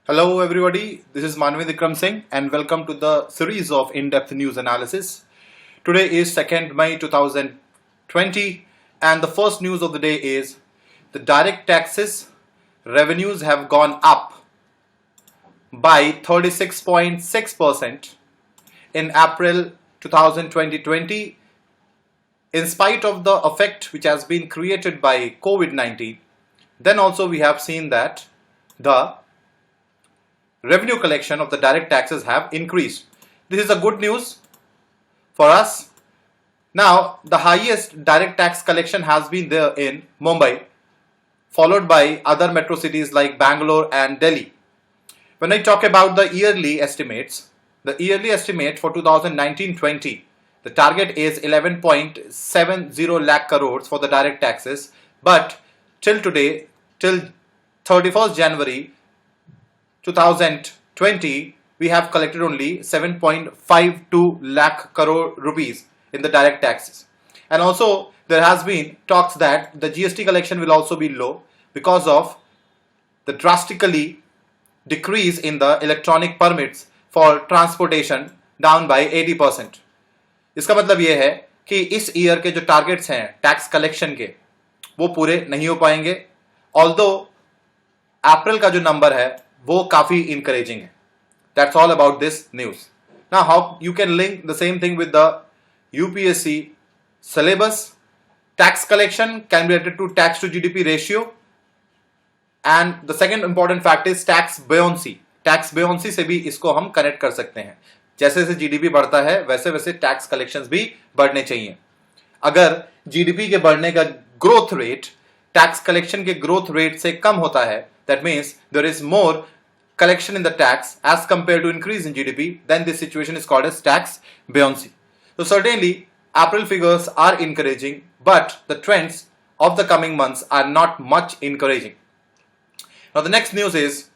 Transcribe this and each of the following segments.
Hello everybody, this is Manvi Vikram Singh and welcome to the series of in-depth news analysis. Today is 2nd May 2020 and the first news of the day is the direct taxes revenues have gone up by 36.6% in April 2020 in spite of the effect which has been created by COVID-19. Then also we have seen that the revenue collection of the direct taxes have increased. This is a good news for us. Now, the highest direct tax collection has been there in Mumbai, followed by other metro cities like Bangalore and Delhi. When I talk about the yearly estimates, the yearly estimate for 2019-20, the target is 11.70 lakh crores for the direct taxes, but till today, till 31st January 2020, we have collected only 7.52 lakh crore rupees in the direct taxes. And also, there has been talks that the GST collection will also be low because of the drastically decrease in the electronic permits for transportation down by 80%. इसका मतलब ये है कि इस year के जो targets हैं tax collection के वो पूरे नहीं हो पाएंगे, ऑल्दो अप्रैल का जो नंबर है वो काफी encouraging है. That's all about this news. Now, how you can link the same thing with the UPSC syllabus? Tax collection can be related to tax to GDP ratio, and the second important fact is tax buoyancy. Tax buoyancy से भी इसको हम connect कर सकते हैं. जैसे जैसे GDP बढ़ता है वैसे वैसे टैक्स कलेक्शंस भी बढ़ने चाहिए. अगर GDP के बढ़ने का ग्रोथ रेट टैक्स कलेक्शन के ग्रोथ रेट से कम होता है, that means there is more collection in the tax as compared to increase in GDP, then this situation is called as tax buoyancy. So certainly April figures are encouraging, but the trends of the coming months are not much encouraging. Now the next news is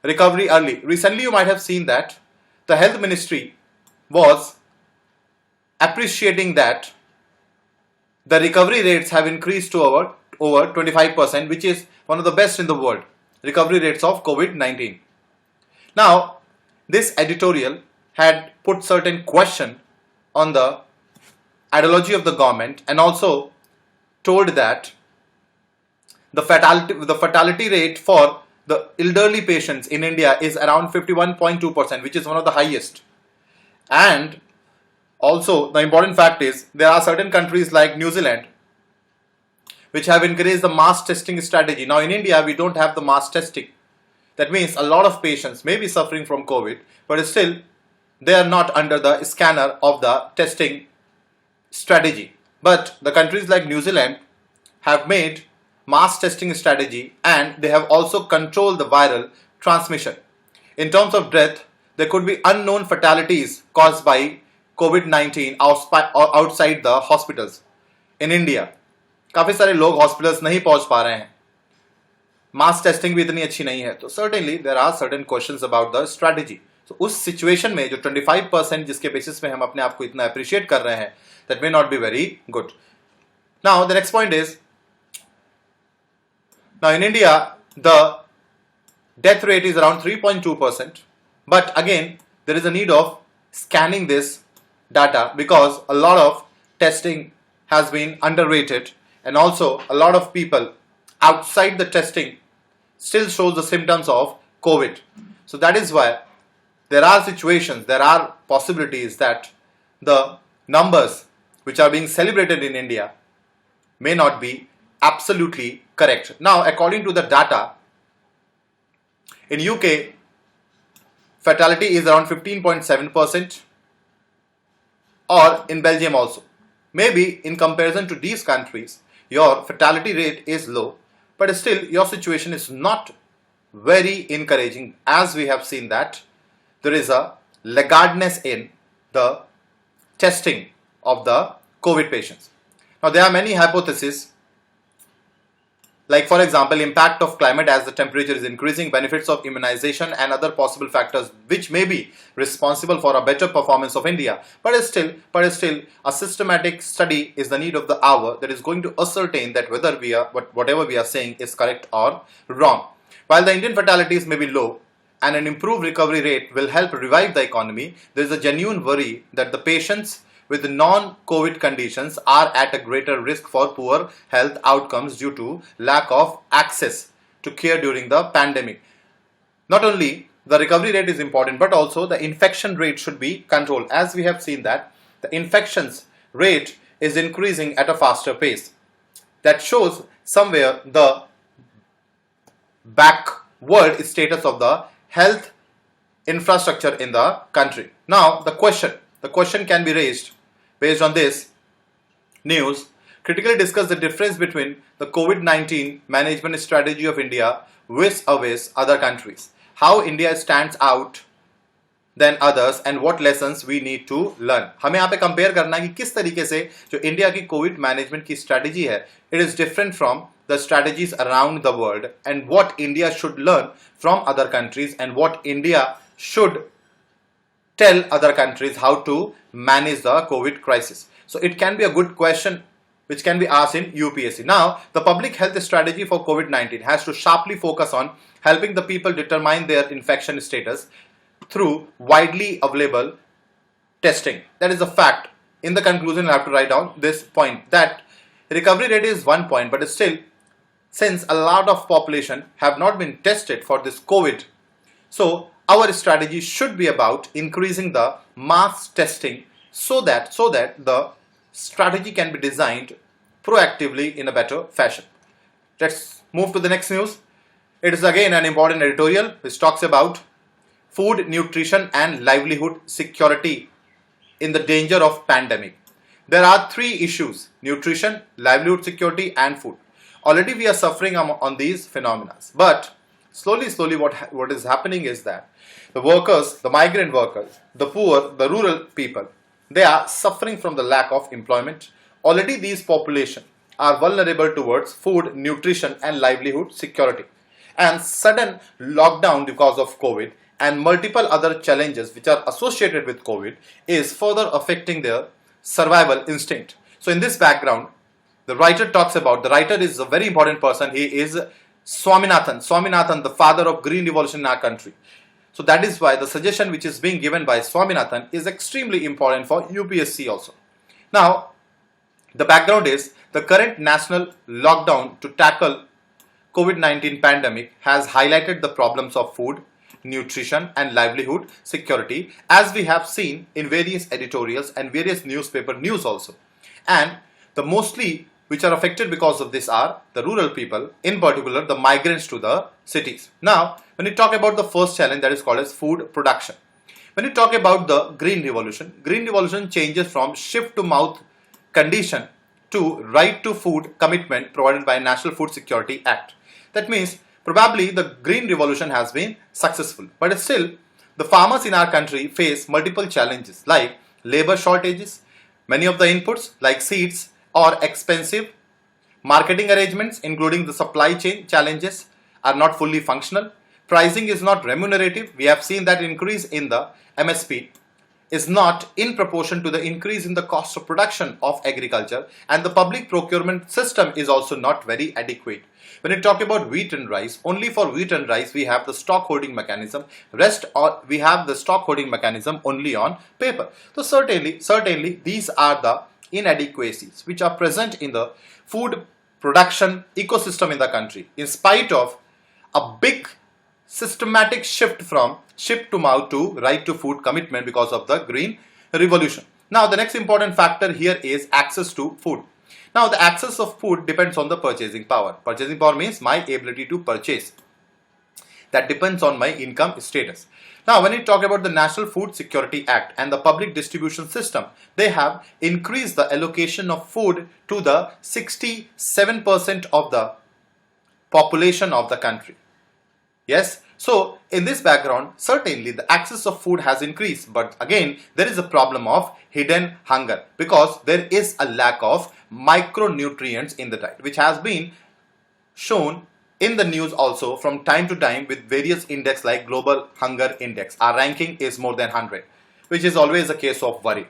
recovery early. Recently you might have seen that the health ministry was appreciating that the recovery rates have increased to over 25%, which is one of the best in the world, recovery rates of COVID-19. Now, this editorial had put certain question on the ideology of the government and also told that the fatality rate for the elderly patients in India is around 51.2%, which is one of the highest. And also, the important fact is there are certain countries like New Zealand which have encouraged the mass testing strategy. Now in India, we don't have the mass testing. That means a lot of patients may be suffering from COVID, but still they are not under the scanner of the testing strategy. But the countries like New Zealand have made mass testing strategy and they have also controlled the viral transmission. In terms of death, there could be unknown fatalities caused by COVID-19 outside the hospitals. In India, काफी सारे लोग hospitals नहीं पहुंच पा रहे हैं, mass testing भी इतनी अच्छी नहीं है, तो certainly there are certain questions about the strategy. तो उस सिचुएशन में जो 25% जिसके बेसिस पे हम अपने आप को इतना अप्रिशिएट कर रहे हैं, that may not be very good. Now the next point is, now in India the death rate is around 3.2%, but again there is a need of scanning this data because a lot of testing has been underrated, and also a lot of people outside the testing still shows the symptoms of COVID. So that is why there are situations, there are possibilities that the numbers which are being celebrated in India may not be absolutely correct. Now, according to the data, in UK, fatality is around 15.7%, or in Belgium also. Maybe in comparison to these countries, your fatality rate is low, but still your situation is not very encouraging, as we have seen that there is a laggardness in the testing of the COVID patients. Now there are many hypotheses, like for example impact of climate as the temperature is increasing, benefits of immunization and other possible factors which may be responsible for a better performance of India. But still a systematic study is the need of the hour that is going to ascertain that whatever we are saying is correct or wrong. While the Indian fatalities may be low, and an improved recovery rate will help revive the economy, there is a genuine worry that the patients with non-COVID conditions are at a greater risk for poor health outcomes due to lack of access to care during the pandemic. Not only the recovery rate is important, but also the infection rate should be controlled, as we have seen that the infections rate is increasing at a faster pace. That shows somewhere the backward status of the health infrastructure in the country. Now the question can be raised based on this news. Critically discuss the difference between the COVID-19 management strategy of India vis-a-vis other countries, how India stands out than others and what lessons we need to learn. हमें यहाँ पे compare करना है कि किस तरीके से जो इंडिया की कोविड मैनेजमेंट की स्ट्रेटजी है, it is different from the strategies around the world, and what India should learn from other countries and what India should tell other countries how to manage the COVID crisis. So it can be a good question which can be asked in UPSC. Now, the public health strategy for COVID-19 has to sharply focus on helping the people determine their infection status through widely available testing. That is a fact. In the conclusion, I have to write down this point, that recovery rate is one point, but still, since a lot of population have not been tested for this COVID, so our strategy should be about increasing the mass testing so that the strategy can be designed proactively in a better fashion. Let's move to the next news. It is again an important editorial which talks about food, nutrition and livelihood security in the danger of pandemic. There are three issues: nutrition, livelihood security and food. Already we are suffering on these phenomena, but slowly what is happening is that the workers, the migrant workers, the poor, the rural people, they are suffering from the lack of employment. Already these population are vulnerable towards food, nutrition and livelihood security. And sudden lockdown because of COVID and multiple other challenges which are associated with COVID is further affecting their survival instinct. So in this background, the writer talks about, the writer is a very important person. He is Swaminathan, the father of green revolution in our country. So that is why the suggestion which is being given by Swaminathan is extremely important for UPSC also. Now, the background is the current national lockdown to tackle COVID-19 pandemic has highlighted the problems of food, nutrition and livelihood security, as we have seen in various editorials and various newspaper news also. And the mostly which are affected because of this are the rural people, in particular the migrants to the cities. Now, when you talk about the first challenge, that is called as food production. When you talk about the green revolution changes from shift to mouth condition to right to food commitment provided by National Food Security Act. That means probably the green revolution has been successful, but still the farmers in our country face multiple challenges like labor shortages, many of the inputs like seeds are expensive, marketing arrangements including the supply chain challenges are not fully functional, pricing is not remunerative. We have seen that increase in the MSP is not in proportion to the increase in the cost of production of agriculture, and the public procurement system is also not very adequate. When you talk about wheat and rice, only for wheat and rice we have the stock holding mechanism, we have the stock holding mechanism only on paper. So certainly these are the inadequacies which are present in the food production ecosystem in the country, in spite of a big systematic shift from ship to mouth to right to food commitment because of the green revolution. Now the next important factor here is access to food. Now the access of food depends on the purchasing power. Purchasing power means my ability to purchase. That depends on my income status. Now when you talk about the National Food Security Act and the public distribution system, they have increased the allocation of food to the 67% of the population of the country. Yes, so in this background, certainly the access of food has increased, but again there is a problem of hidden hunger because there is a lack of micronutrients in the diet, which has been shown in the news also from time to time with various index like Global Hunger Index. Our ranking is more than 100, which is always a case of worry.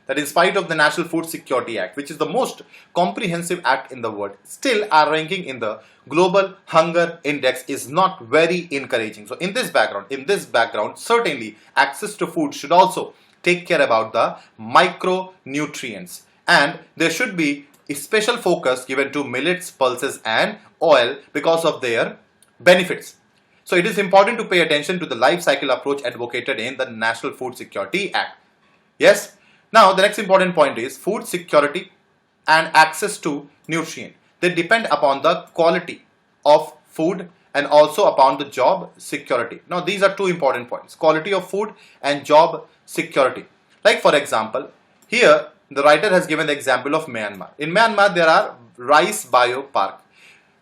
that in spite of the National Food Security Act, which is the most comprehensive act in the world, still our ranking in the global hunger index is not very encouraging. So in this background, certainly access to food should also take care about the micronutrients, and there should be a special focus given to millets, pulses and oil because of their benefits. So it is important to pay attention to the life cycle approach advocated in the National Food Security Act. Yes. Now the next important point is food security and access to nutrient. They depend upon the quality of food and also upon the job security. Now these are two important points: quality of food and job security. Like for example, here the writer has given the example of Myanmar. In Myanmar there are rice bio park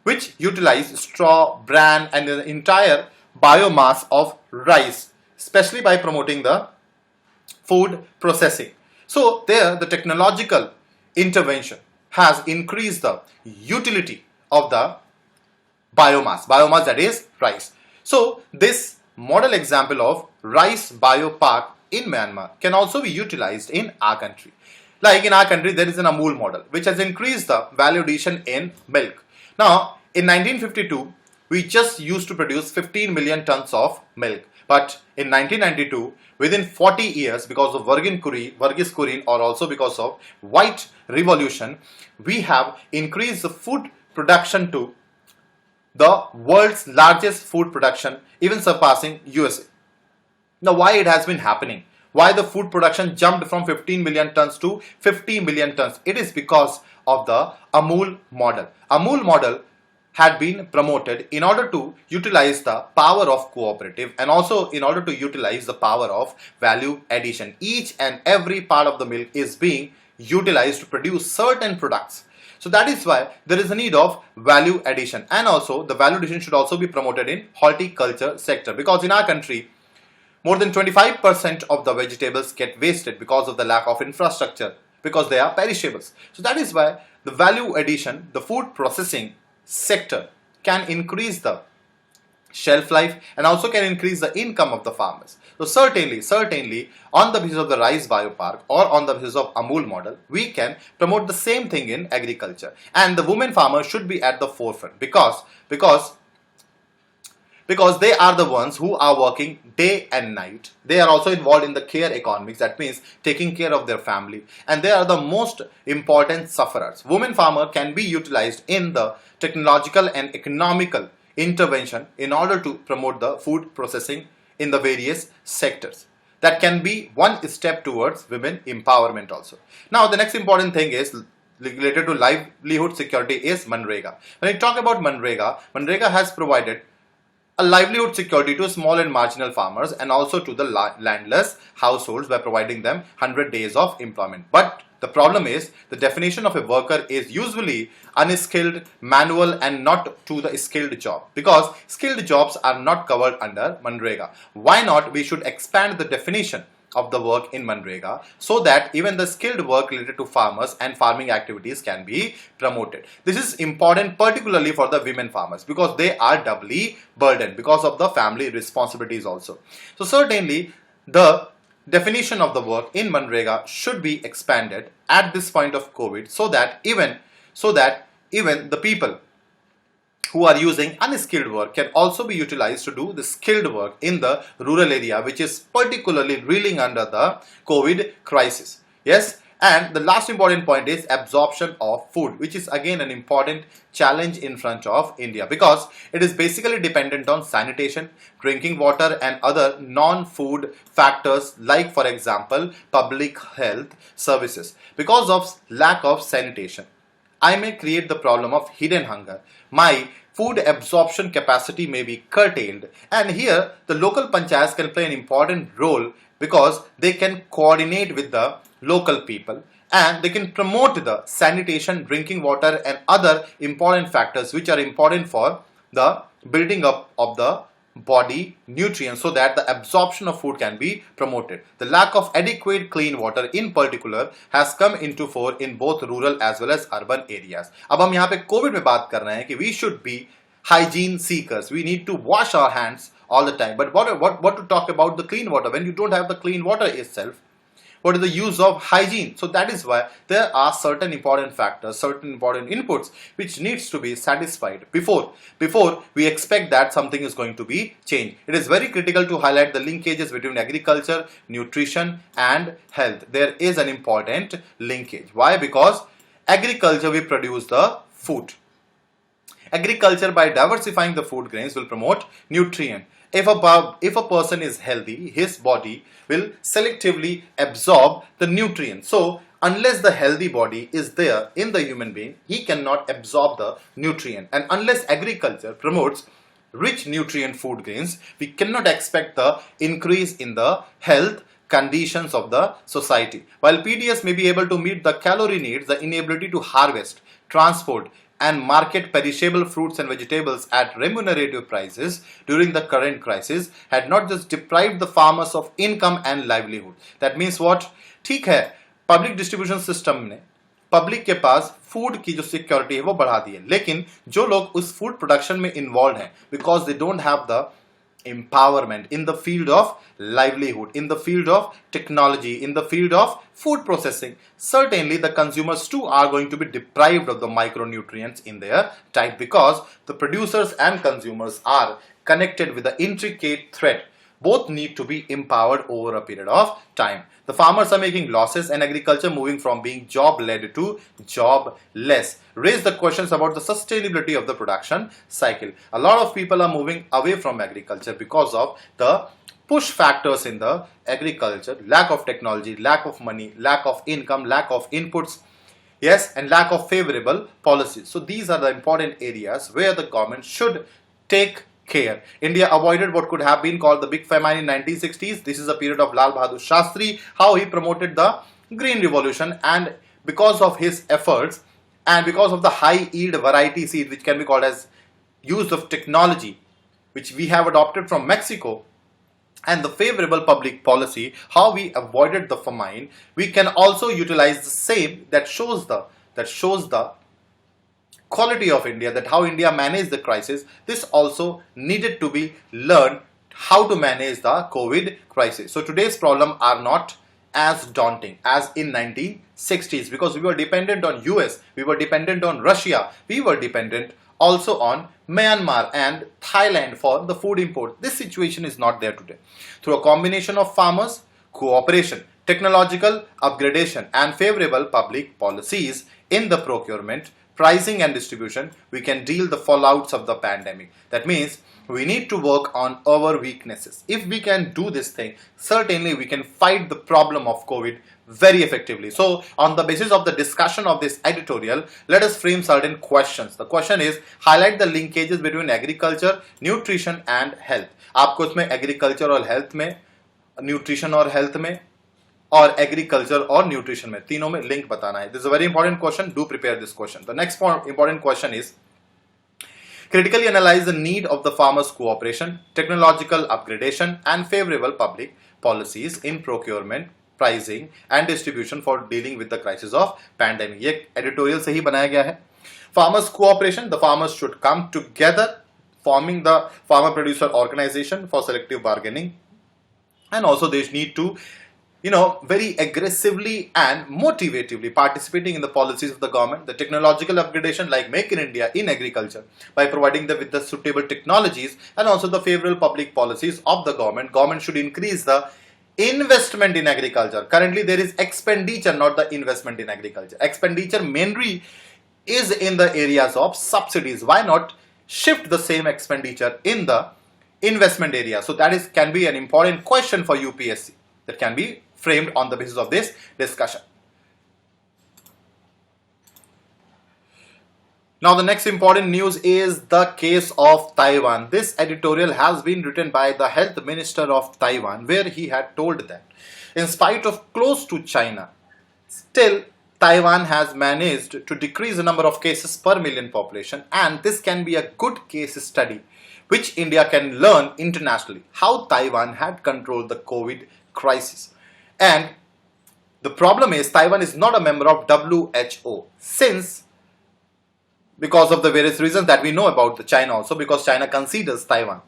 which utilize straw, bran and the entire biomass of rice, especially by promoting the food processing. So there the technological intervention has increased the utility of the biomass that is rice. So this model example of rice biopark in Myanmar can also be utilized in our country. Like in our country there is an Amul model which has increased the value addition in milk. Now in 1952 we just used to produce 15 million tons of milk, but in 1992 within 40 years, because of Vergis Kurin or also because of white revolution, we have increased the food production to the world's largest food production, even surpassing USA. Now why it has been happening? Why the food production jumped from 15 million tons to 50 million tons? It is because of the Amul model. Amul model had been promoted in order to utilize the power of cooperative and also in order to utilize the power of value addition. Each and every part of the milk is being utilized to produce certain products. So that is why there is a need of value addition, and also the value addition should also be promoted in horticulture sector, because in our country more than 25% of the vegetables get wasted because of the lack of infrastructure, because they are perishables. So that is why the value addition, the food processing sector can increase the shelf life and also can increase the income of the farmers. So certainly on the basis of the rice biopark or on the basis of Amul model, we can promote the same thing in agriculture, and the women farmers should be at the forefront because they are the ones who are working day and night. They are also involved in the care economics, that means taking care of their family, and they are the most important sufferers. Women farmer can be utilized in the technological and economical intervention in order to promote the food processing in the various sectors. That can be one step towards women empowerment also. Now the next important thing is related to livelihood security is Manrega. When I talk about Manrega has provided a livelihood security to small and marginal farmers and also to the landless households by providing them 100 days of employment. But the problem is the definition of a worker is usually unskilled, manual and not to the skilled job, because skilled jobs are not covered under Manrega. Why not? We should expand the definition of the work in Manrega so that even the skilled work related to farmers and farming activities can be promoted. This is important particularly for the women farmers because they are doubly burdened because of the family responsibilities also. So certainly the definition of the work in Manrega should be expanded at this point of COVID so that even the people who are using unskilled work can also be utilized to do the skilled work in the rural area, which is particularly reeling under the COVID crisis. Yes, and the last important point is absorption of food, which is again an important challenge in front of India because it is basically dependent on sanitation, drinking water and other non-food factors like, for example, public health services. Because of lack of sanitation, I may create the problem of hidden hunger. My food absorption capacity may be curtailed, and here the local panchayats can play an important role because they can coordinate with the local people and they can promote the sanitation, drinking water and other important factors which are important for the building up of the body nutrients so that the absorption of food can be promoted. The lack of adequate clean water in particular has come into fore in both rural as well as urban areas. अब हम यहाँ पे Covid में बात कर रहे हैं कि we should be hygiene seekers. We need to wash our hands all the time. But what to talk about the clean water when you don't have the clean water itself? what is the use of hygiene. So that is why there are certain important factors, certain important inputs which needs to be satisfied before we expect that something is going to be changed. It is very critical to highlight the linkages between agriculture, nutrition and health. There is an important linkage. Why? Because agriculture will produce the food. Agriculture, by diversifying the food grains, will promote nutrient. If a person is healthy, his body will selectively absorb the nutrients. So unless the healthy body is there in the human being, he cannot absorb the nutrient. And unless agriculture promotes rich nutrient food grains, we cannot expect the increase in the health conditions of the society. While PDS may be able to meet the calorie needs, the inability to harvest, transport and market perishable fruits and vegetables at remunerative prices during the current crisis had not just deprived the farmers of income and livelihood. That means what? ठीक है, public distribution system ने public के पास food की जो security है वो बढ़ा दी है, लेकिन जो लोग उस फूड प्रोडक्शन में इन्वॉल्व हैं, because they don't have the empowerment in the field of livelihood, in the field of technology, in the field of food processing, certainly the consumers too are going to be deprived of the micronutrients in their diet, because the producers and consumers are connected with the intricate thread. Both need to be empowered over a period of time. The farmers are making losses and agriculture moving from being job-led to job-less. Raise the questions about the sustainability of the production cycle. A lot of people are moving away from agriculture because of the push factors in the agriculture, lack of technology, lack of money, lack of income, lack of inputs, yes, and lack of favorable policies. So these are the important areas where the government should take care. India avoided what could have been called the big famine in 1960s. This is a period of Lal Bahadur Shastri, how he promoted the green revolution, and because of his efforts and because of the high yield variety seed which can be called as use of technology which we have adopted from Mexico, and the favorable public policy, how we avoided the famine, we can also utilize the same that shows the quality of India, that how India managed the crisis. This also needed to be learned how to manage the COVID crisis. So today's problem are not as daunting as in 1960s, because we were dependent on US, we were dependent on Russia, we were dependent also on Myanmar and Thailand for the food import. This situation is not there today. Through a combination of farmers, cooperation, technological upgradation and favorable public policies in the procurement, pricing and distribution, we can deal the fallouts of the pandemic. That means we need to work on our weaknesses. If we can do this thing, certainly we can fight the problem of COVID very effectively. So on the basis of the discussion of this editorial, let us frame certain questions. The question is, highlight the linkages between agriculture, nutrition and health. आपको इसमें agriculture और health में, nutrition और health में, और agriculture और nutrition में, तीनों में लिंक बताना है. This is a very important question. Do prepare this question. The next important question is critically analyze the need of the farmers' cooperation, technological upgradation and favorable public policies in procurement, pricing and distribution for dealing with the crisis of pandemic. ये editorial से ही बनाया गया है. Farmers' cooperation, the farmers should come together forming the farmer producer organization for selective bargaining, and also they need to very aggressively and motivatively participating in the policies of the government. The technological upgradation like Make in India in agriculture by providing them with the suitable technologies, and also the favorable public policies of the government. Government should increase the investment in agriculture. Currently there is expenditure, not the investment in agriculture. Expenditure mainly is in the areas of subsidies. Why not shift the same expenditure in the investment area? So that can be an important question for UPSC that can be framed on the basis of this discussion. Now the next important news is the case of Taiwan. This editorial has been written by the health minister of Taiwan, where he had told that in spite of close to China, still Taiwan has managed to decrease the number of cases per million population, and this can be a good case study which India can learn internationally, how Taiwan had controlled the COVID crisis. And the problem is Taiwan is not a member of WHO, since because of the various reasons that we know about the China also, because China considers Taiwan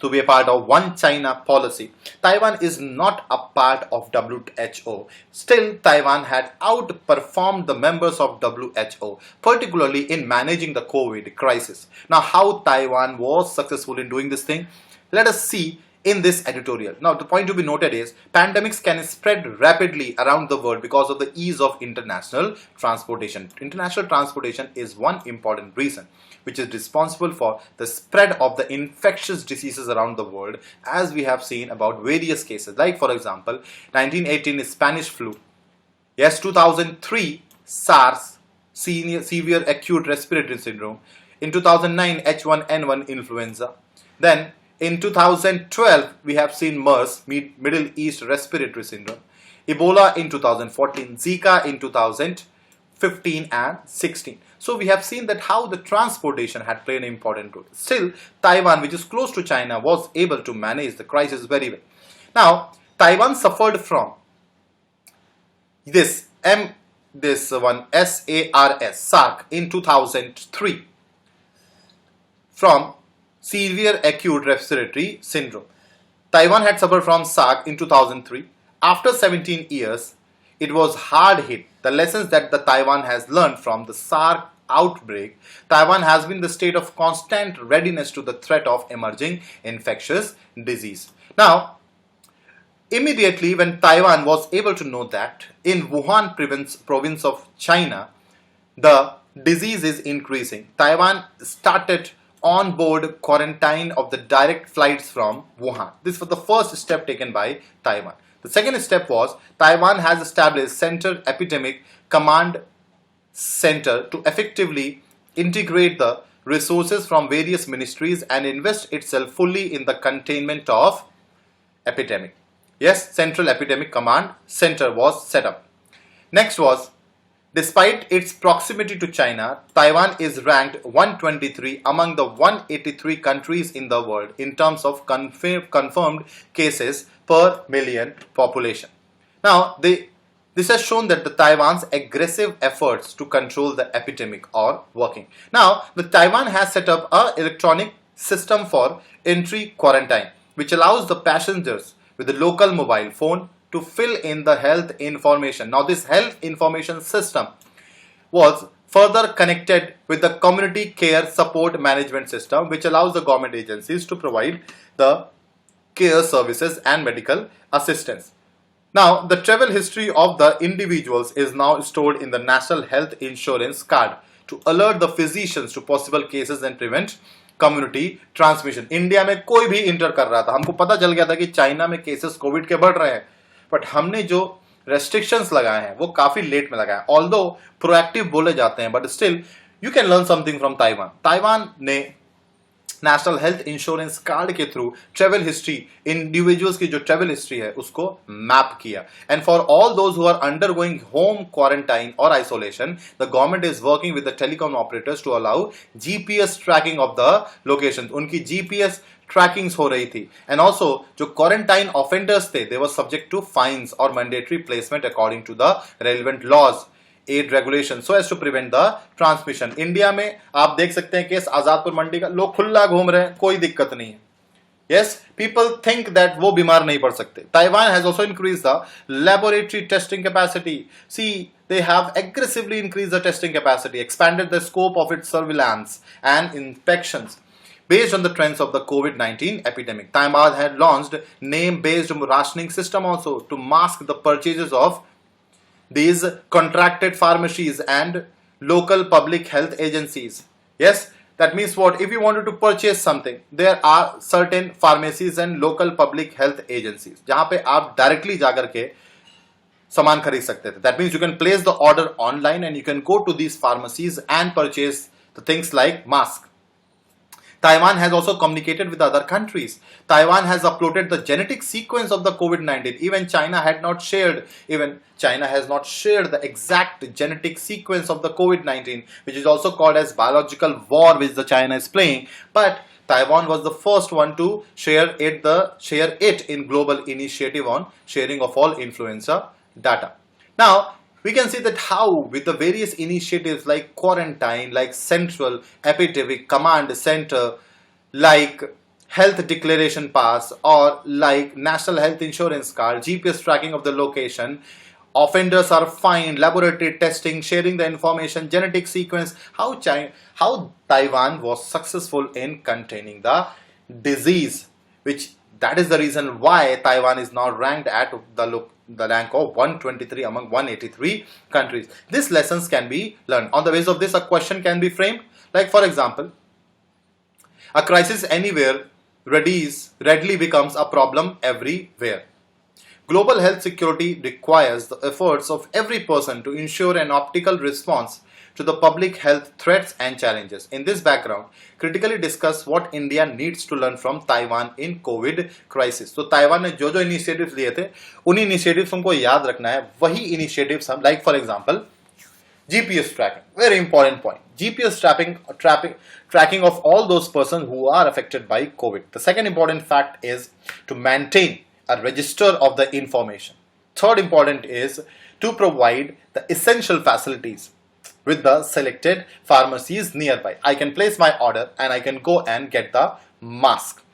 to be a part of One China policy. Taiwan is not a part of WHO. Still, Taiwan had outperformed the members of WHO, particularly in managing the COVID crisis. Now, how Taiwan was successful in doing this thing? Let us see in this editorial. Now, the point to be noted is pandemics can spread rapidly around the world because of the ease of international transportation. International transportation is one important reason which is responsible for the spread of the infectious diseases around the world, as we have seen about various cases, like for example 1918 Spanish flu, yes, 2003 SARS, severe acute respiratory syndrome, in 2009 H1N1 influenza, then in 2012, we have seen MERS, Middle East Respiratory Syndrome, Ebola in 2014, Zika in 2015 and 16. So we have seen that how the transportation had played an important role. Still, Taiwan, which is close to China, was able to manage the crisis very well. Now, Taiwan suffered from this SARS in 2003 from severe acute respiratory syndrome. Taiwan had suffered from SARS in 2003. After 17 years, it was hard hit. The lessons that the Taiwan has learned from the SARS outbreak, Taiwan has been the state of constant readiness to the threat of emerging infectious disease. Now, immediately when Taiwan was able to know that in Wuhan province of China, the disease is increasing, Taiwan started on-board quarantine of the direct flights from Wuhan. This was the first step taken by Taiwan. The second step was Taiwan has established Center Epidemic Command Center to effectively integrate the resources from various ministries and invest itself fully in the containment of epidemic. Yes, Central Epidemic Command Center was set up. Next was, despite its proximity to China, Taiwan is ranked 123 among the 183 countries in the world in terms of confirmed cases per million population. Now, this has shown that the Taiwan's aggressive efforts to control the epidemic are working. Now, the Taiwan has set up an electronic system for entry quarantine, which allows the passengers with a local mobile phone to fill in the health information. Now, this health information system was further connected with the community care support management system, which allows the government agencies to provide the care services and medical assistance. Now, the travel history of the individuals is now stored in the National Health Insurance Card to alert the physicians to possible cases and prevent community transmission. India में कोई भी inter कर रहा था, हमको पता चल गया था कि चाइना में केसेस कोविड के बढ़ रहे हैं, बट हमने जो रेस्ट्रिक्शंस लगाए हैं वो काफी लेट में लगाए. ऑल्दो प्रोएक्टिव बोले जाते हैं, but still you can learn something from Taiwan. Taiwan ने नेशनल हेल्थ इंश्योरेंस कार्ड के थ्रू ट्रेवल हिस्ट्री, इंडिविजुअल्स की जो ट्रेवल हिस्ट्री है उसको मैप किया. And for all those who are undergoing home quarantine और isolation, the government is working with the telecom operators to allow GPS tracking of the location. उनकी GPS trackings हो रही थी. एंड ऑल्सो जो quarantine offenders थे, दे वर subject to fines और mandatory placement according to the relevant laws, and regulation, so as to prevent the transmission. India में आप देख सकते हैं केस आजादपुर मंडी का, लोग खुला घूम रहे हैं, कोई दिक्कत नहीं है. यस, पीपल थिंक दैट वो बीमार नहीं पड़ सकते. Taiwan has also increase the laboratory testing capacity. See, they have aggressively increased the testing capacity, expanded the scope of its surveillance and inspections based on the trends of the COVID-19 epidemic. Taiwan had launched name-based rationing system also to mask the purchases of these contracted pharmacies and local public health agencies. Yes, that means what? If you wanted to purchase something, there are certain pharmacies and local public health agencies जहाँ पे आप directly जाकर के सामान खरीद सकते थे. That means you can place the order online and you can go to these pharmacies and purchase the things like mask. Taiwan has also communicated with other countries. Taiwan has uploaded the genetic sequence of the COVID-19. Even China has not shared the exact genetic sequence of the COVID-19, which is also called as biological war, which the China is playing. But Taiwan was the first one to share it in global initiative on sharing of all influenza data. Now, we can see that how with the various initiatives like quarantine, like Central Epidemic Command Center, like health declaration pass, or like national health insurance card, GPS tracking of the location. Offenders are fined, laboratory testing, sharing the information, genetic sequence. How Taiwan was successful in containing the disease, which that is the reason why Taiwan is now ranked at the rank of 123 among 183 countries. These lessons can be learned. On the basis of this, a question can be framed. Like for example, a crisis anywhere readily becomes a problem everywhere. Global health security requires the efforts of every person to ensure an optimal response to the public health threats and challenges. In this background, critically discuss what India needs to learn from Taiwan in COVID crisis. तो Taiwan ने जो initiatives लिए थे, उन initiatives हमको याद रखना है. वही इनिशिएटिव्स हम, like for example, GPS tracking, very important point. GPS tracking of all those persons who are affected by COVID. The second important fact is to maintain a register of the information. Third important is to provide the essential facilities with the selected pharmacies nearby. I can place my order and I can go and get the mask.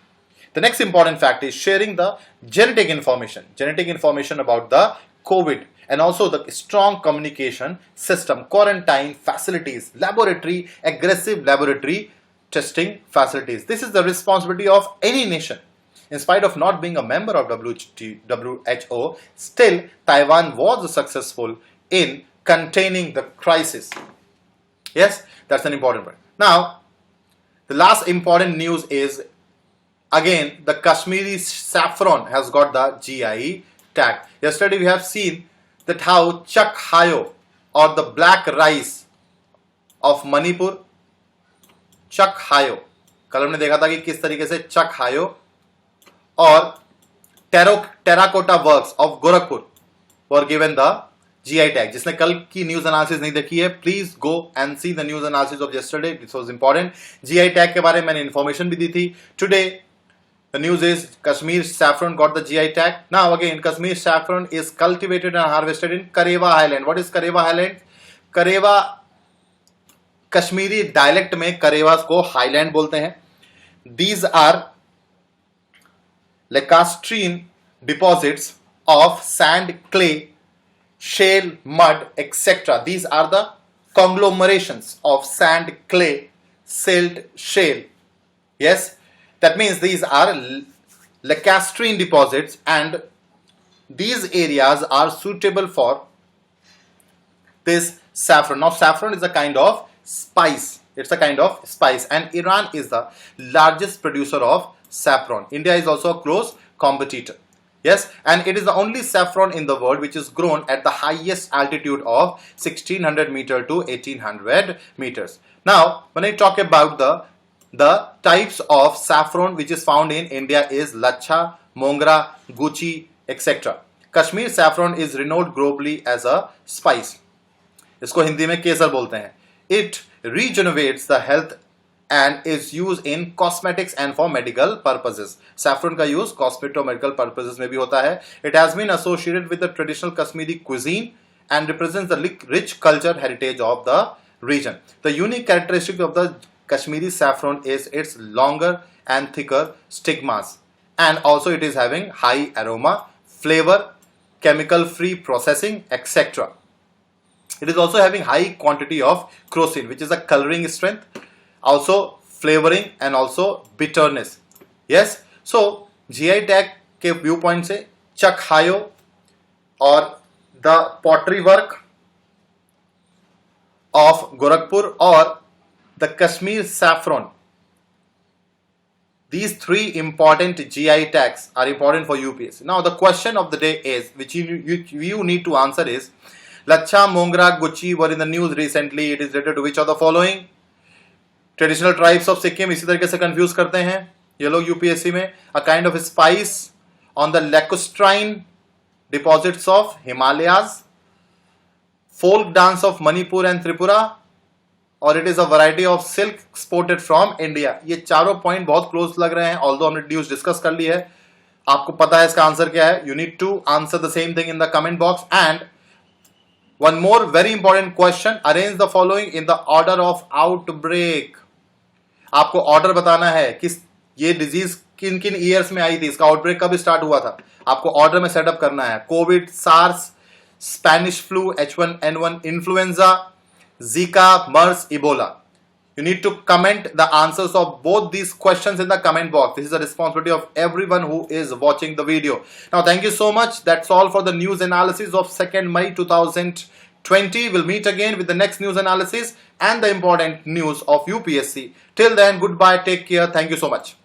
The next important fact is sharing the genetic information about the COVID, and also the strong communication system, quarantine facilities, aggressive laboratory testing facilities. This is the responsibility of any nation. In spite of not being a member of WHO, still Taiwan was successful in containing the crisis. Yes, that's an important point. Now, the last important news is, again, the Kashmiri saffron has got the GI tag. Yesterday we have seen that how chak hayo, or the black rice of Manipur, chak hayo, कल हमने देखा था कि किस तरीके से चक हायो और terracotta works of Gorakhpur were given the GI tag. जिसने कल की न्यूज एनालिसिस नहीं देखी है, please go and see the news analysis of yesterday, this was important. GI tag के बारे में मैंने इन्फॉर्मेशन भी दी थी. Today the news is Kashmir saffron got the GI tag. Now again, Kashmir saffron is cultivated and harvested in Karewa Highland. What is Karewa Highland? Karewa, Kashmiri dialect में करेवास को highland बोलते हैं. These are lacustrine deposits of sand, clay, shale, mud, etc. These are the conglomerations of sand, clay, silt, shale. Yes, that means these are lacustrine deposits, and these areas are suitable for this saffron. Now, saffron is a kind of spice. It's a kind of spice, and Iran is the largest producer of saffron. India is also a close competitor. Yes, and it is the only saffron in the world which is grown at the highest altitude of 1600 meter to 1800 meters. Now, when I talk about the types of saffron which is found in India is Lachha, Mongra, Gucci, etc. Kashmir saffron is renowned globally as a spice. इसको हिंदी में केसर बोलते हैं. It regenerates the health and is used in cosmetics and for medical purposes. Saffron का use cosmetic और medical purposes में भी होता है. It has been associated with the traditional Kashmiri cuisine and represents the rich culture heritage of the region. The unique characteristic of the Kashmiri saffron is its longer and thicker stigmas, and also it is having high aroma, flavor, chemical-free processing, etc. It is also having high quantity of crocin, which is a coloring strength, also flavoring and also bitterness. Yes, so GI tag के view point से चक हायो और the pottery work of Gorakhpur और the Kashmir saffron, these three important GI tags are important for UPSC. Now the question of the day is, which you need to answer is, Lachha, Mongra, Gucci were in the news recently. It is related to which of the following? Traditional tribes of Sikkim. इसी तरीके से confuse करते हैं ये लोग UPSC में. A kind of spice on the lacustrine deposits of Himalayas. Folk dance of Manipur and Tripura. और it is a variety of silk exported from India. ये चारों पॉइंट बहुत क्लोज लग रहे हैं, ऑल्दो हमने न्यूज डिस्कस कर ली है. आपको पता है इसका आंसर क्या है. You need to answer the same thing in the comment box. And one more very important question, arrange the following in the order of outbreak. आपको ऑर्डर बताना है कि ये डिजीज किन किन ईयर्स में आई थी, इसका आउटब्रेक कब स्टार्ट हुआ था, आपको ऑर्डर में सेटअप करना है। Covid, SARS, Spanish flu, H1N1 influenza, Zika, MERS, Ebola. You need to comment the answers of both these questions in the comment box. This is the responsibility of everyone who is watching the video. Now, thank you so much. That's all for the news analysis of 2nd May 2020. We'll meet again with the next news analysis and the important news of UPSC. Till then, goodbye. Take care. Thank you so much.